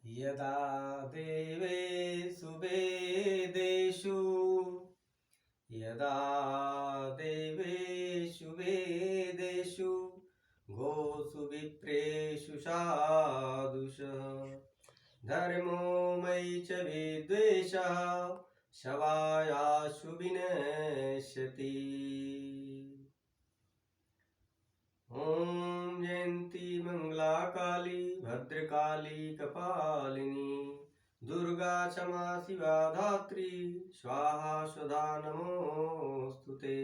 यदा देवेषु वेदेषु यदा देवेषु वेदेषु गोषु विप्रेषु साधुष धर्मो मयि च विद्वेषः शवायाशु विनश्यति। ॐ जयन्ती मंगला काली भद्रकाली कपालिनी दुर्गा क्षमा शिवा धात्री स्वाहा स्वधा नमोस्तुते।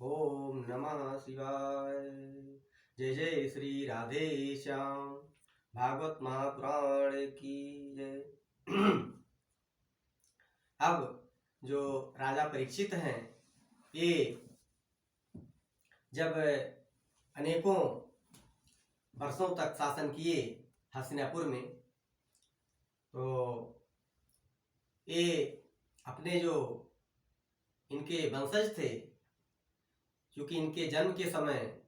ओम नमः शिवाय। जय जय श्री राधे श्याम। भागवत महापुराण की जय। अब जो राजा परीक्षित हैं, ये जब अनेकों वर्षों तक शासन किए हस्तिनापुर में, तो ये अपने जो इनके वंशज थे, क्योंकि इनके जन्म के समय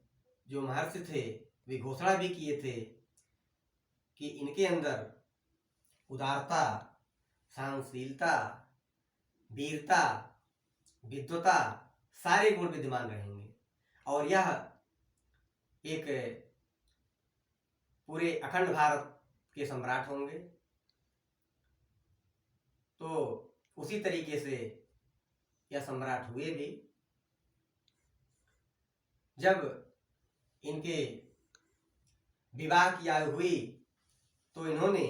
जो महर्षि थे वे घोषणा भी किए थे कि इनके अंदर उदारता, सहनशीलता, वीरता, विद्वता सारे गुण विद्यमान रहेंगे और यह एक पूरे अखंड भारत के सम्राट होंगे। तो उसी तरीके से यह सम्राट हुए भी। जब इनके विवाह की आयु हुई तो इन्होंने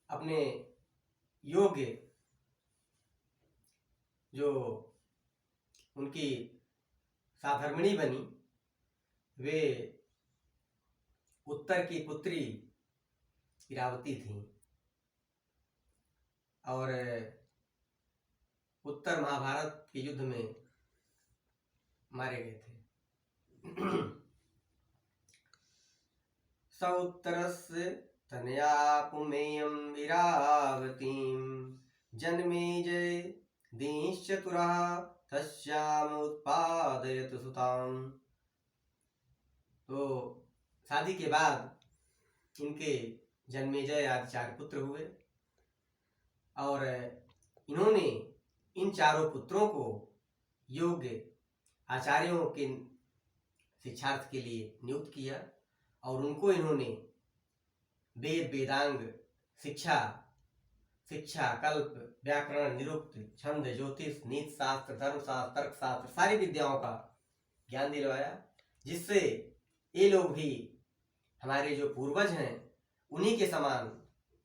अपने योग्य जो उनकी साधर्मिणी बनी, वे उत्तर की पुत्री इरावती थी और उत्तर महाभारत के युद्ध में मारे गए थे। सौत्तरस्य तनया पुमेयं वीरावतीं जन्मेजय दींश्चतुरः तस्यामुत्पादयत सुतां। तो शादी के बाद इनके जन्मेजय आदि 4 पुत्र हुए और इन्होंने इन चारों पुत्रों को योग्य आचार्यों के शिक्षार्थ के लिए नियुक्त किया और उनको इन्होंने वेद, वेदांग, शिक्षा, कल्प, व्याकरण, निरुक्त, छंद, ज्योतिष, नीति शास्त्र, धर्मशास्त्र, तर्कशास्त्र सारी विद्याओं का ज्ञान दिलवाया, जिससे ये लोग भी हमारे जो पूर्वज हैं उन्हीं के समान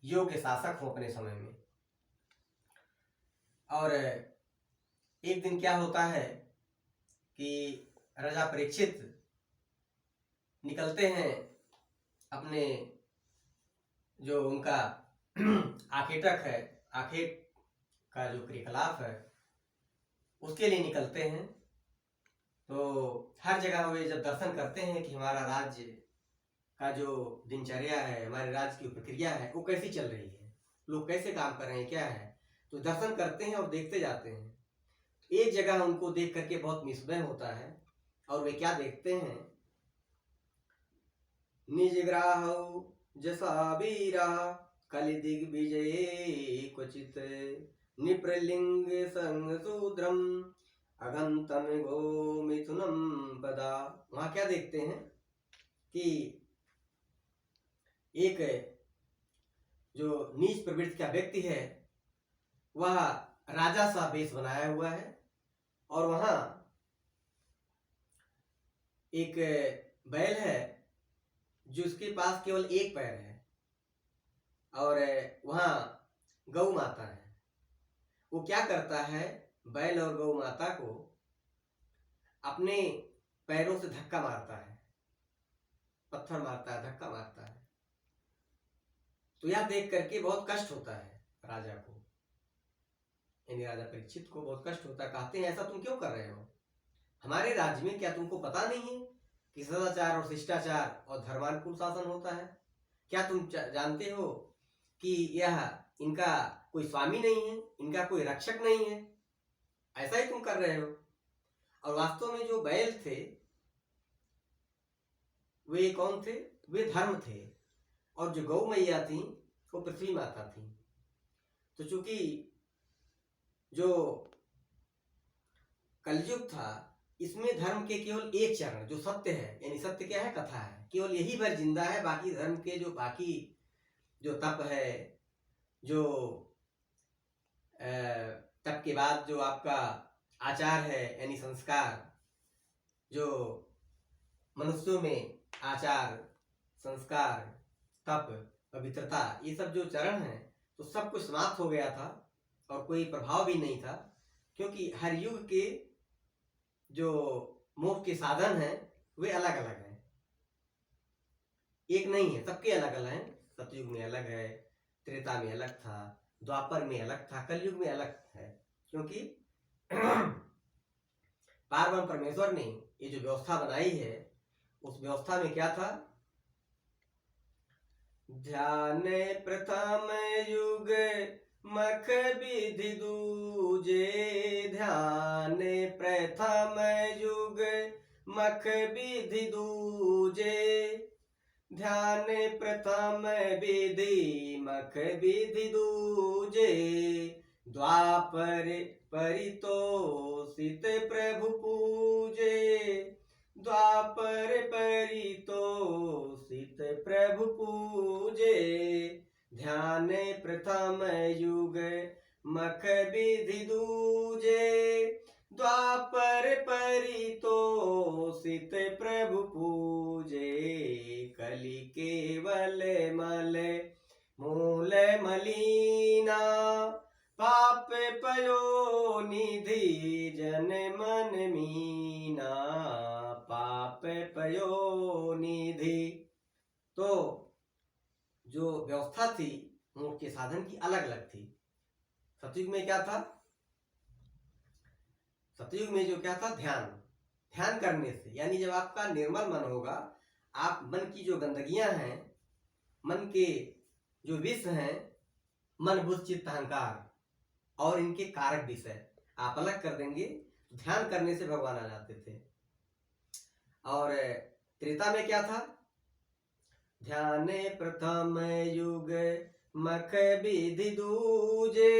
योग्य शासक हों अपने समय में। और एक दिन क्या होता है कि राजा परीक्षित निकलते हैं अपने जो उनका आखेटक है, आखेट का जो क्रियाकलाप है उसके लिए निकलते हैं। तो हर जगह वे जब दर्शन करते हैं कि हमारा राज्य का जो दिनचर्या है, हमारे राज्य की प्रक्रिया है वो कैसी चल रही है, लोग कैसे काम कर रहे हैं, क्या है, तो दर्शन करते हैं और देखते जाते हैं। एक जगह उनको देख करके बहुत विस्मय होता है और वे क्या देखते हैं, निजग्राहौ जसा वीरा कलिदिग्विजये क्वचित निप्रलिंग संग शूद्रम अगंतम गो मिथुनम पदा। वहां क्या देखते हैं कि एक जो नीच प्रवृत्ति का व्यक्ति है वह राजा सा वेश बनाया हुआ है और वहां एक बैल है जिसके पास केवल एक पैर है और वहां गौ माता है। वो क्या करता है, बैल और गौ माता को अपने पैरों से धक्का मारता है, पत्थर मारता है, धक्का मारता है। तो यह देख करके बहुत कष्ट होता है राजा को, यानी राजा परीक्षित को बहुत कष्ट होता है। कहते हैं ऐसा तुम क्यों कर रहे हो, हमारे राज्य में क्या तुमको पता नहीं है कि सदाचार और शिष्टाचार और धर्मानुकूल शासन होता है? क्या तुम जानते हो कि यह इनका कोई स्वामी नहीं है, इनका कोई रक्षक नहीं है, ऐसा ही तुम कर रहे हो। और वास्तव में जो बैल थे वे कौन थे? वे धर्म थे। और जो गौ मैया थी वो पृथ्वी माता थी। तो चूंकि जो कलयुग था इसमें धर्म के केवल एक चरण जो सत्य है, यानी सत्य क्या है? कथा है, केवल यही भर जिंदा है। बाकी धर्म के जो बाकी जो तप है, जो तप के बाद जो आपका आचार है यानी संस्कार, जो मनुष्यों में आचार, संस्कार, तप, पवित्रता, ये सब जो चरण हैं तो सब कुछ समाप्त हो गया था और कोई प्रभाव भी नहीं था, क्योंकि हर युग के जो मोक्ष के साधन हैं वे अलग अलग हैं, एक नहीं है, सबके अलग अलग हैं। सतयुग में अलग है, त्रेता में अलग था, द्वापर में अलग था, कलयुग में अलग है। क्योंकि पार्वती परमेश्वर ने ये जो व्यवस्था बनाई है उस व्यवस्था में क्या था? ध्यान प्रथम युग मख विधि दूजे, ध्यान प्रथम युग मख विधि दूजे, ध्यान प्रथम विधि मख विधि दूजे, द्वापर परितोषित प्रभु पूजे, द्वापर परितोषित प्रभु पूजे, ध्यान प्रथम युग मख विधि दूजे, द्वापर परितोषित प्रभु पूजे, कलि केवल मल मूल मलीना, पाप पयो निधि जन मन मीना, पाप पयो निधि। तो जो व्यवस्था थी मोक्ष के साधन की अलग अलग थी। सतयुग में क्या था? सतयुग में जो क्या था? ध्यान। ध्यान करने से, यानी जब आपका निर्मल मन होगा, आप मन की जो गंदगियां हैं, मन के जो विष हैं, मन बुद्धि चित्त अहंकार और इनके कारक विषय आप अलग कर देंगे, ध्यान करने से भगवान आ जाते थे। और त्रेता में क्या था? ध्यान प्रथम युग मख विधि दूजे,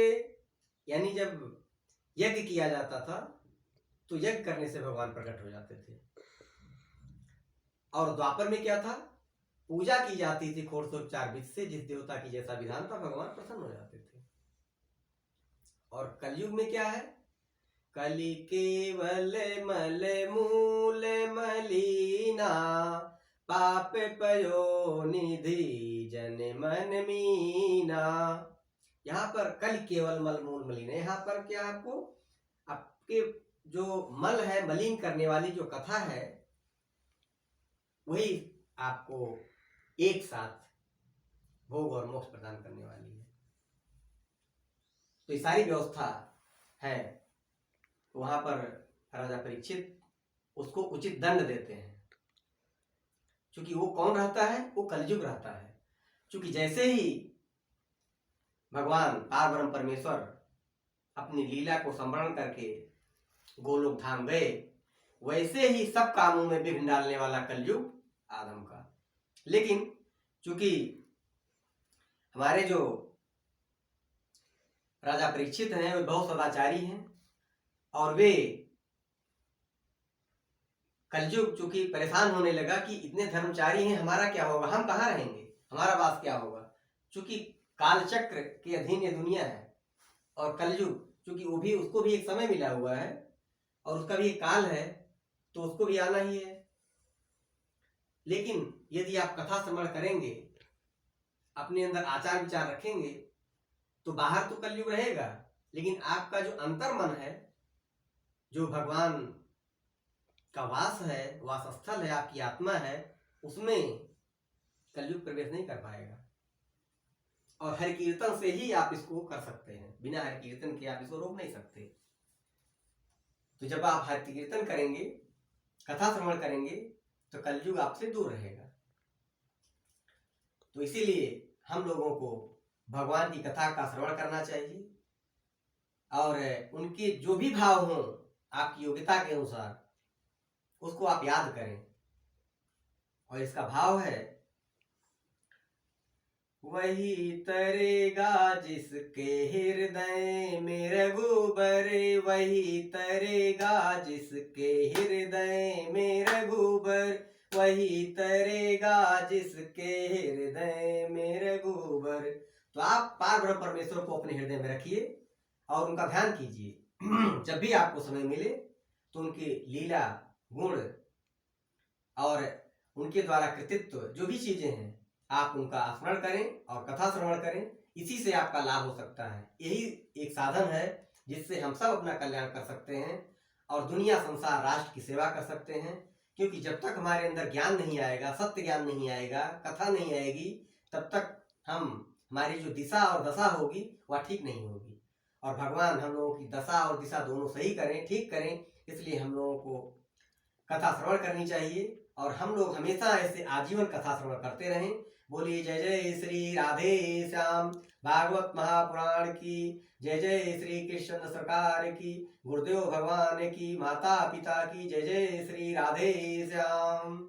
यानी जब यज्ञ किया जाता था तो यज्ञ करने से भगवान प्रकट हो जाते थे। और द्वापर में क्या था? पूजा की जाती थी षोडशोपचार विधि से, जिस देवता की जैसा विधान था भगवान प्रसन्न हो जाते थे। और कलयुग में क्या है? कलि केवल मल मूल मलीना, पाप पयो निधि जन मन मीना। यहाँ पर कल केवल मल मूल मलिन है। यहाँ पर क्या आपको आपके जो मल है, मलिन करने वाली जो कथा है, वही आपको एक साथ भोग और मोक्ष प्रदान करने वाली है। तो ये सारी व्यवस्था है। वहां पर राजा परीक्षित उसको उचित दंड देते हैं, क्योंकि वो कौन रहता है? वो कलयुग रहता है। क्योंकि जैसे ही भगवान पारब्रह्म परमेश्वर अपनी लीला को स्मरण करके गोलोक धाम गए, वैसे ही सब कामों में विघ्न डालने वाला कलयुग आदम का। लेकिन चूंकि हमारे जो राजा परीक्षित हैं वे बहुत सदाचारी हैं, और वे कलयुग चूंकि परेशान होने लगा कि इतने धर्मचारी हैं, हमारा क्या होगा, हम कहाँ रहेंगे, हमारा वास क्या होगा। चूंकि कालचक्र के अधीन ये दुनिया है, और कलयुग चूंकि वो भी, उसको भी एक समय मिला हुआ है और उसका भी एक काल है, तो उसको भी आना ही है। लेकिन यदि आप कथा श्रवण करेंगे, अपने अंदर आचार विचार रखेंगे, तो बाहर तो कलयुग रहेगा, लेकिन आपका जो अंतर मन है, जो भगवान का वास है, वास स्थल है, आपकी आत्मा है, उसमें कलयुग प्रवेश नहीं कर पाएगा। और हरि कीर्तन से ही आप इसको कर सकते हैं, बिना हरि कीर्तन के आप इसको रोक नहीं सकते। तो जब आप हरि कीर्तन करेंगे, कथा श्रवण करेंगे, तो कलयुग आपसे दूर रहेगा। तो इसीलिए हम लोगों को भगवान की कथा का श्रवण करना चाहिए, और उनके जो भी भाव हों आपकी योग्यता के अनुसार उसको आप याद करें। और इसका भाव है, वही तरेगा जिसके हृदय में रघुबर, वही तरेगा जिसके हृदय में रघुबर, वही तरेगा जिसके हृदय में रघुबर। तो आप पार ब्रह्म परमेश्वर को अपने हृदय में रखिए और उनका ध्यान कीजिए। जब भी आपको समय मिले तो उनकी लीला, गुण और उनके द्वारा कृतित्व जो भी चीजें हैं आप उनका स्मरण करें और कथा श्रवण करें। इसी से आपका लाभ हो सकता है। यही एक साधन है जिससे हम सब अपना कल्याण कर सकते हैं और दुनिया, संसार, राष्ट्र की सेवा कर सकते हैं। क्योंकि जब तक हमारे अंदर ज्ञान नहीं आएगा, सत्य ज्ञान नहीं आएगा, कथा नहीं आएगी, तब तक हमारी जो दिशा और दशा होगी वह ठीक नहीं होगी। और भगवान हम लोगों की दशा और दिशा दोनों सही करें, ठीक करें। इसलिए हम लोगों को कथा श्रवण करनी चाहिए और हम लोग हमेशा ऐसे आजीवन कथा श्रवण करते रहें। बोलिए जय जय श्री राधे श्याम भागवत महापुराण की जय। जय श्री कृष्ण सरकार की, गुरुदेव भगवान की, माता पिता की जय। जय श्री राधे श्याम।